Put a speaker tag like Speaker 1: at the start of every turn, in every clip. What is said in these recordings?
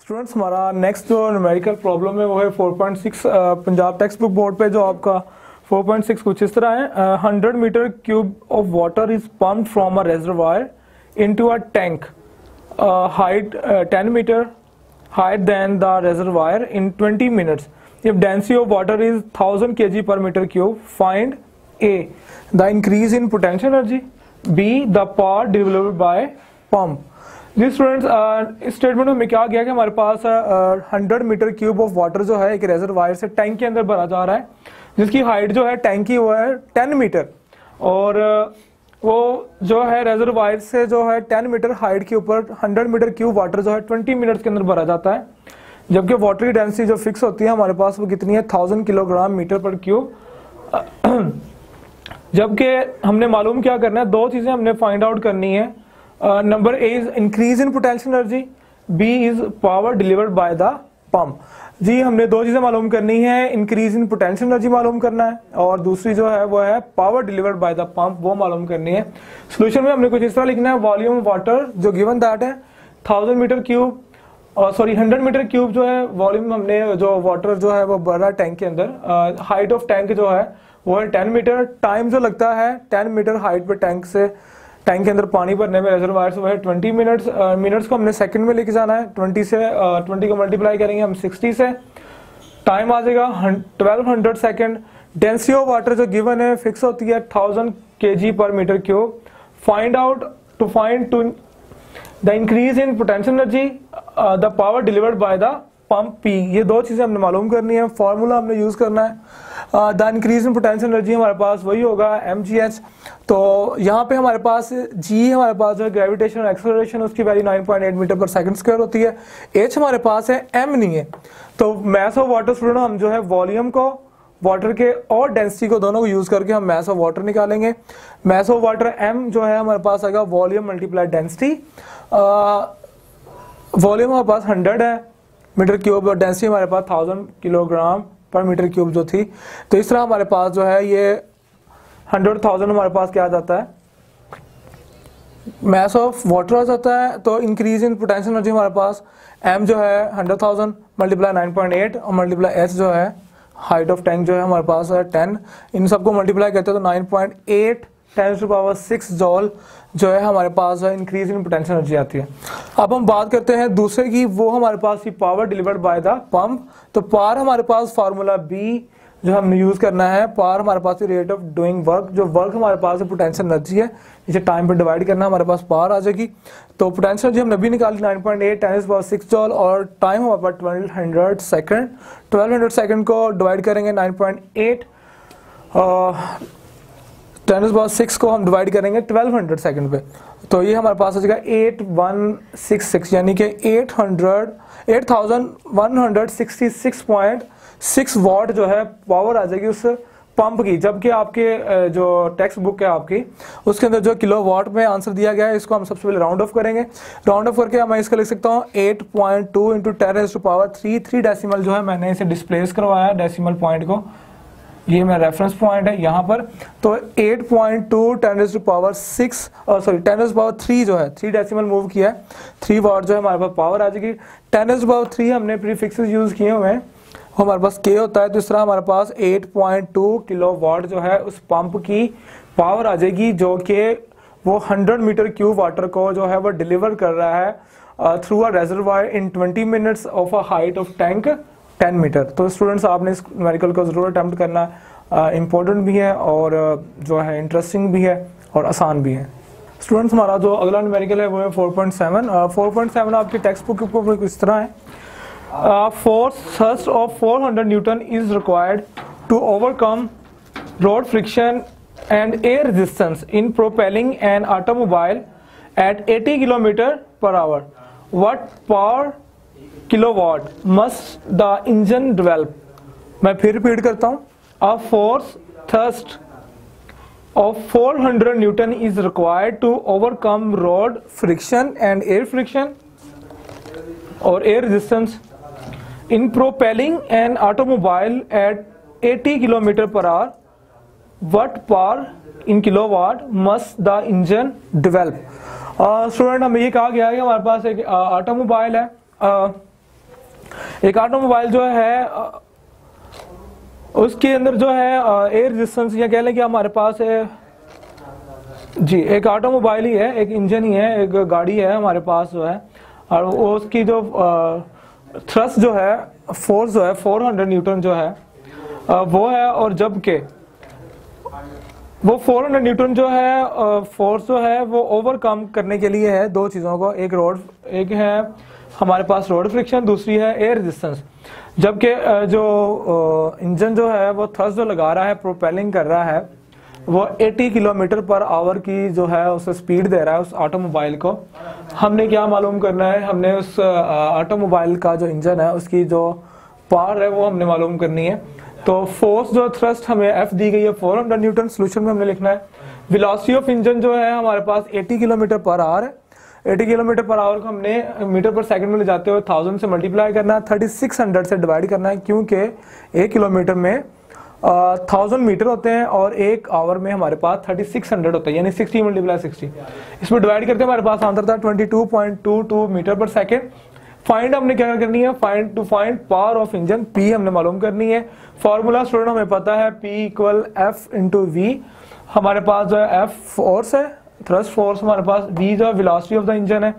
Speaker 1: Students हमारा next जो numerical problem है वो है 4.6 पंजाब टेक्स्ट बुक बोर्ड पे जो आपका 4.6 कुछ इस तरह है। 100 metre cube of water is pumped from a reservoir into a tank height 10 metre higher than the reservoir in 20 minutes. If density of water is 1000 kg per meter cube, find A, the increase in potential energy, B, the power delivered by pump. जी students, इस statement में हमें क्या गया कि हमारे पास 100 metre cube of water जो है एक रेजरवायर से टैंक के अंदर भरा जा रहा है, जिसकी हाइट जो है टैंक की वो है 10 मीटर और वो जो है रेजरवायर से जो है 10 मीटर हाइट के ऊपर 100 मीटर क्यूब वाटर जो है 20 मिनट्स के अंदर भरा जाता है। जबकि वाटर की डेंसिटी जो फिक्स होती है हमारे पास वो कितनी है 1000 किलोग्राम मीटर पर क्यूब। जबकि हमने मालूम क्या करना है, दो चीजें हमने फाइंड आउट करनी है। Number A is increase in potential energy, B is power delivered by the pump. जी हमने दो चीजें मालूम करनी है, इंक्रीज इन पोटेंशियल एनर्जी मालूम करना है और दूसरी जो है वो है power delivered by the pump, वो मालूम करनी है। सोल्यूशन में हमने कुछ इस तरह लिखना है, वॉल्यूम वाटर जो गिवन दैट है 1000 मीटर क्यूब और 100 मीटर क्यूब जो है वॉल्यूम, हमने जो वाटर जो है वो भरा टैंक के अंदर। हाइट ऑफ टैंक जो है वो है 10 मीटर। टाइम जो लगता है 10 मीटर हाइट पे टैंक के अंदर पानी भरने में रेजरवायर से वो है 20 मिनट्स। मिनट्स को हमने सेकंड में लेके जाना है, 20 को मल्टीप्लाई करेंगे हम 60 से, टाइम आ जाएगा 1200 सेकंड। डेंसिटी ऑफ वाटर जो गिवन है फिक्स होती है 1000 kg per metre cube. Find the increase in potential energy, the power delivered by the pump P। ये दो चीजें हमने मालूम करनी है, फॉर्मूला हमने यूज करना है। The increase in potential energy हमारे पास वही होगा mgh। तो यहाँ पे हमारे पास g हमारे पास जो है ग्रेविटेशन एक्सेलरेशन, उसकी वैल्यू 9.8 मीटर पर सेकंड स्क्वायर होती है। h हमारे पास है, m नहीं है। तो मैस ऑफ वाटर स्टूडेंट हम जो है वॉल्यूम को, वाटर के और डेंसिटी को दोनों को यूज करके हम मैस ऑफ वाटर निकालेंगे। मैस ऑफ वाटर m जो है हमारे पास आएगा वॉल्यूम मल्टीप्लाई डेंसिटी। वॉल्यूम हमारे पास 100 है मीटर क्यूब और डेंसिटी हमारे पास 1000 किलोग्राम पर मीटर क्यूब जो थी। तो इस तरह हमारे पास जो है ये 100,000 हमारे पास क्या आ जाता है, मैस ऑफ वाटर आ जाता है। तो इंक्रीज इन पोटेंशियल एनर्जी हमारे पास m जो है 100,000 मल्टीप्लाई 9.8 और मल्टीप्लाई h जो है हाइट ऑफ टैंक जो है हमारे पास है 10। इन सबको मल्टीप्लाई करते हैं तो 9.8 10⁻⁶ जॉल जो है हमारे पास है इंक्रीज इन पोटेंशियल एनर्जी आती है। अब हम बात करते हैं दूसरे की, वो हमारे पास ही power delivered by the pump. तो पावर हमारे पास फार्मूला बी जो हमने यूज करना है, पावर हमारे पास रेट ऑफ डूइंग वर्क, जो वर्क हमारे पास है पोटेंशियल एनर्जी है, इसे टाइम पे डिवाइड करना हमारे पास पावर आ जाएगी। तो पोटेंशियल एनर्जी हमने भी निकाली 9.8 10⁻⁶ जॉल और टाइम हमारे पास 1200 सेकंड। 1200 सेकंड को डिवाइड करेंगे 9.8 10⁻�6 को हम डिवाइड करेंगे 1200 सेकंड पे, तो ये हमारे पास आ जाएगा 8166 यानी कि 8166.6 वाट जो है पावर आ जाएगी उस पंप की। जबकि आपके जो टेक्स्ट बुक है आपकी उसके अंदर जो किलो वाट में आंसर दिया गया है, इसको हम सबसे पहले राउंड ऑफ करेंगे। राउंड ऑफ करके मैं इसका लिख सकता हूँ 8.2 इंटू 10⁻3 डेसिमल जो है मैंने इसे डिस्प्लेस करवाया डेसिमल पॉइंट को, ये मेरा रेफरेंस पॉइंट है यहाँ पर। तो 8.2 10⁻3 जो है 3 डेसिमल मूव किया है, 3 वाट जो है हमारे पास पावर आ जाएगी। 10⁻3 हमने प्रीफिक्सेस यूज किए हुए हैं, हमारे पास K होता है, तो इस तरह हमारे पास 8.2 किलो वाट जो है उस पंप की पावर आ जाएगी, जो कि वो 100 मीटर क्यूब वाटर को जो है वो डिलीवर कर रहा है through a reservoir in 20 minutes of a height of tank 10 metre. तो स्टूडेंट्स आपने इस न्यूमेरिकल को जरूर अटेम्प्ट करना, इम्पोर्टेंट भी है और जो है इंटरेस्टिंग भी है और आसान भी है। स्टूडेंट्स हमारा जो अगला न्यूमेरिकल है वो है 4.7। 4.7 आपकी टेक्स्ट बुक के ऊपर इस तरह है, force thrust of 400 newton is required to overcome road friction and air resistance in propelling an automobile at 80 kilometre per hour. What power kilowatt must the engine develop. मैं फिर रिपीट करता हूं, a force thrust of 400 newton is required to overcome road friction and air friction और air resistance in propelling an automobile at 80 kilometre per hour. What power in kilowatt must the engine develop. Student हमें ये कहा गया है कि हमारे पास एक automobile है, एक ऑटोमोबाइल जो है उसके अंदर जो है एयर रेजिस्टेंस या कह लें कि हमारे पास है जी, एक ऑटोमोबाइल ही है, एक इंजन ही है, एक गाड़ी है हमारे पास जो है, और उसकी जो थ्रस्ट जो है, फोर्स जो है 400 न्यूटन जो है वो है, और जबकि वो 400 न्यूटन जो है फोर्स जो है वो ओवरकम करने के लिए है दो चीज़ों को, एक है हमारे पास रोड फ्रिक्शन, दूसरी है एयर रेजिस्टेंस। जबकि जो इंजन जो है वो थ्रस्ट जो लगा रहा है, प्रोपेलिंग कर रहा है, वो 80 किलोमीटर पर आवर की जो है उसे स्पीड दे रहा है उस ऑटोमोबाइल को। हमने क्या मालूम करना है, हमने उस ऑटोमोबाइल का जो इंजन है उसकी जो पावर है वो हमने मालूम करनी है। तो फोर्स जो थ्रस्ट हमें एफ दी गई है 400 न्यूटन, सोल्यूशन में हमने लिखना है। वेलोसिटी ऑफ इंजन जो है हमारे पास 80 किलोमीटर पर आवर है। 80 किलोमीटर पर आवर को हमने मीटर पर सेकंड में ले जाते हुए 1000 से मल्टीप्लाई करना है, 3600 से डिवाइड करना है, क्योंकि 1 किलोमीटर में 1000 मीटर होते हैं और 1 आवर में हमारे पास 3600 होता है, यानी 60 × 60। इसमें डिवाइड करते हमारे पास आंसर था 22.22 मीटर पर सेकेंड। फाइंड हमने क्या करनी है, find power of engine, P हमने मालूम करनी है। फॉर्मूला स्टूडेंट हमें पता है, P equal F into V. हमारे पास जो है एफ फोर्स है, थ्रस्ट फोर्स हमारे पास, वी जो है वेलोसिटी ऑफ द इंजन है।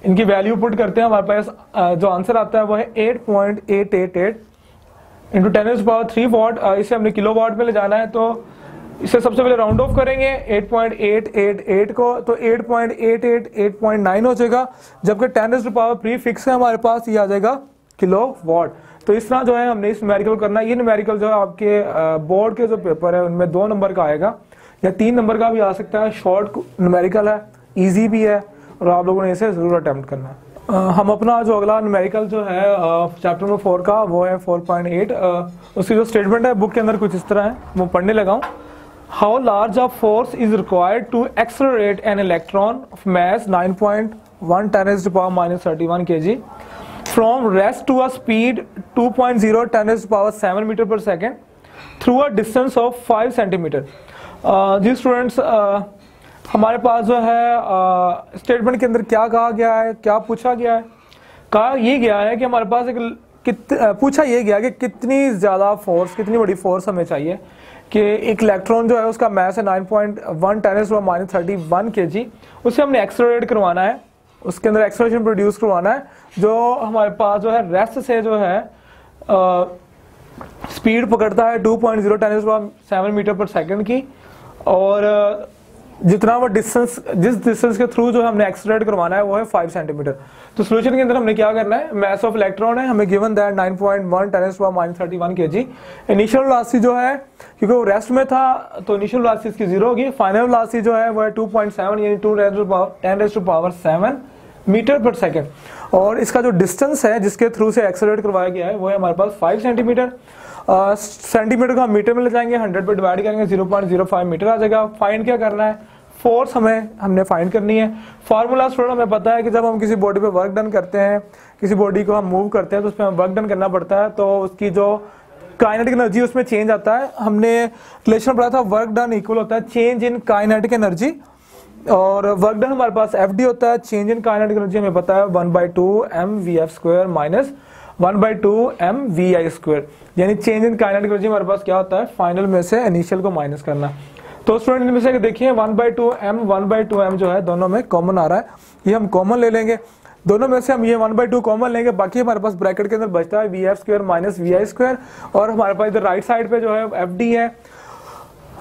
Speaker 1: इनकी वैल्यू पुट करते हैं, हमारे पास जो आंसर आता है वो है 8.888 इंटू 10⁻³ वाट। इसे हमने किलो वाट में ले जाना है, तो इसे सबसे पहले राउंड ऑफ करेंगे 8.888 को, तो 8.88 8.9 हो जाएगा, जबकि 10⁻³ फिक्स है हमारे पास, ये आ जाएगा किलो वाट। तो इस तरह जो है हमने इस न्यूमेरिकल करना है। ये न्यूमेरिकल जो है आपके बोर्ड के जो पेपर है उनमें 2 नंबर का आएगा या 3 नंबर का भी आ सकता है। शॉर्ट न्यूमेरिकल है, इजी भी है, और आप लोगों ने इसे जरूर अटेम्प्ट करना है। हम अपना जो अगला न्यूमेरिकल जो है चैप्टर नंबर 4 का, वो है 4.8। उसकी जो स्टेटमेंट है बुक के अंदर कुछ इस तरह है, वो पढ़ने लगा हूँ। How large a force is required to accelerate an electron of mass 9.1 10⁻³ kg from rest to a speed 2.0 10⁻7 metre per second through a distance of 5 centimetre. जी स्टूडेंट्स, हमारे पास जो है स्टेटमेंट के अंदर क्या कहा गया है, क्या पूछा गया है, कहा ये गया है कि हमारे पास पूछा ये गया कि कितनी ज़्यादा फोर्स, कितनी बड़ी फोर्स हमें चाहिए कि एक इलेक्ट्रॉन जो है उसका मास है 9.1 10⁻31 kg, उसे हमने एक्सेलरेट करवाना है, उसके अंदर एक्सेलरेशन प्रोड्यूस करवाना है, जो हमारे पास जो है रेस्ट से जो है स्पीड पकड़ता है 2.0 10⁻7 मीटर पर सेकेंड की, और जितना वो डिस्टेंस, जिस डिस्टेंस के थ्रू जो हमने एक्सेलरेट करवाना है वो है 5 सेंटीमीटर। तो सोल्यूशन के अंदर हमने क्या करना है, मास ऑफ इलेक्ट्रॉन है हमें given that 9.1 10⁻31 kg। Initial velocity जो है, क्योंकि वो रेस्ट में था तो इनिशियल वेलोसिटी इसकी 0 होगी। फाइनल वेलोसिटी जो है वो है 2.7 यानी 10⁻7 मीटर पर सेकेंड, और इसका जो डिस्टेंस है जिसके थ्रू से एक्सेलरेट करवाया गया है वो है हमारे पास 5 सेंटीमीटर। सेंटीमीटर को हम मीटर में ले जाएंगे, 100 पे डिवाइड करेंगे 0.05 मीटर आ जाएगा। फाइंड क्या करना है, फोर्स हमने फाइंड करनी है। फार्मूला स्टूडेंट हमें पता है कि जब हम किसी बॉडी पे वर्क डन करते हैं, किसी बॉडी को हम मूव करते हैं तो उस पर हम वर्क डन करना पड़ता है, तो उसकी जो काइनेटिक एनर्जी उसमें चेंज आता है। हमने रिलेशन पढ़ा था, वर्क डन इक्वल होता है चेंज इन काइनेटिक एनर्जी, और वर्क डन हमारे पास एफ डी होता है, चेंज इन काइनेटिक एनर्जी हमें पता है 1/2 mvf² माइनस 1/2 mvi², यानी चेंज इन काइनेटिक एनर्जी हमारे पास क्या होता है, फाइनल में से इनिशियल को माइनस करना। तो स्टूडेंट इनमें से देखिए 1/2 m जो है दोनों में कॉमन आ रहा है, ये हम कॉमन ले लेंगे, दोनों में से हम ये 1/2 कॉमन लेंगे, बाकी हमारे पास ब्रैकेट के अंदर बचता है vf² माइनस vi², और हमारे पास इधर राइट साइड पे जो है fd है।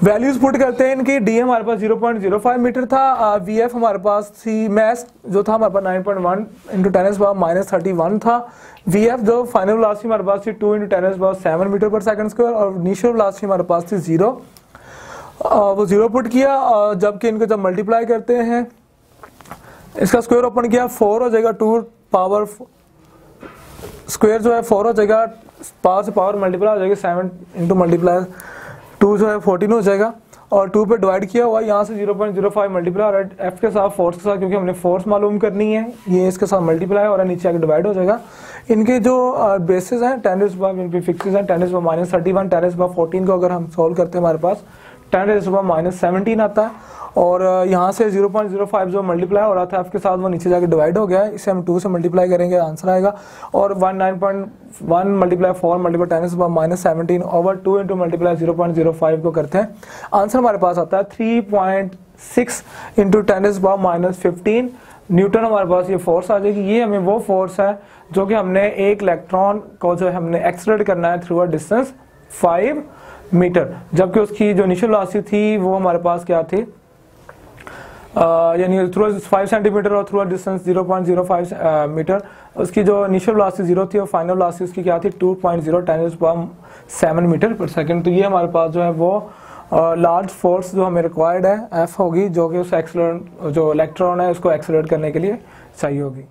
Speaker 1: वैल्यूज पुट करते हैं इनकी, डी हमारे पास 0.05 मीटर था, वीएफ हमारे पास थी, मैस जो था हमारे पास 9.1 इंटू 10⁻31 था, वीएफ जो फाइनल वेलोसिटी हमारे पास थी 2 इंटू 10⁻7 मीटर पर सेकंड स्क्वायर, और इनिशियल वेलोसिटी हमारे पास थी 0, वो 0 पुट किया, जबकि इनको जब मल्टीप्लाई करते हैं इसका स्क्वायर ओपन किया 4 हो जाएगा, 2 पावर स्क्वायर जो है 4 हो जाएगा, पावर से पावर मल्टीप्लाई हो जाएगी, 7 इंटू मल्टीप्लाई 2 जो है 14 हो जाएगा, और 2 पे डिवाइड किया हुआ, यहाँ से 0.05 मल्टीप्लाई और एफ के साथ फोर्स के साथ, क्योंकि हमने फोर्स मालूम करनी है, ये इसके साथ मल्टीप्लाई और नीचे आके डिवाइड हो जाएगा। इनके जो बेसिस हैं 10⁻, फिक्सेस हैं 10⁻31 10⁻14 को अगर हम सॉल्व करते हैं हमारे पास 10⁻17 आता है,
Speaker 2: और यहाँ से 0.05 जो मल्टीप्लाई हो रहा था f के साथ वो नीचे जाके डिवाइड हो गया है, इसे हम 2 से मल्टीप्लाई करेंगे, आंसर आएगा। और 19.1 multiply 4 multiply 10⁻17 over 2 into multiply 0.05 को करते हैं, आंसर हमारे पास आता है 3.6 इंटू 10⁻15 न्यूटन हमारे पास ये फोर्स आ जाएगी। ये हमें वो फोर्स है जो कि हमने एक इलेक्ट्रॉन को जो हमने एक्सलरेट करना है थ्रू अ डिस्टेंस 5 मीटर, जबकि उसकी जो इनिशियल वेलोसिटी थी वो हमारे पास क्या थी, यानी थ्रू 5 सेंटीमीटर और थ्रू अ डिस्टेंस 0.05 मीटर, उसकी जो इनिशियल वेलोसिटी 0 थी और फाइनल वेलोसिटी उसकी क्या थी 2.0 मीटर पर सेकंड। तो ये हमारे पास जो है वो लार्ज फोर्स जो हमें रिक्वायर्ड है एफ होगी, जो कि उस एक्सलरेट जो इलेक्ट्रॉन है उसको एक्सलरेट करने के लिए चाहिए होगी।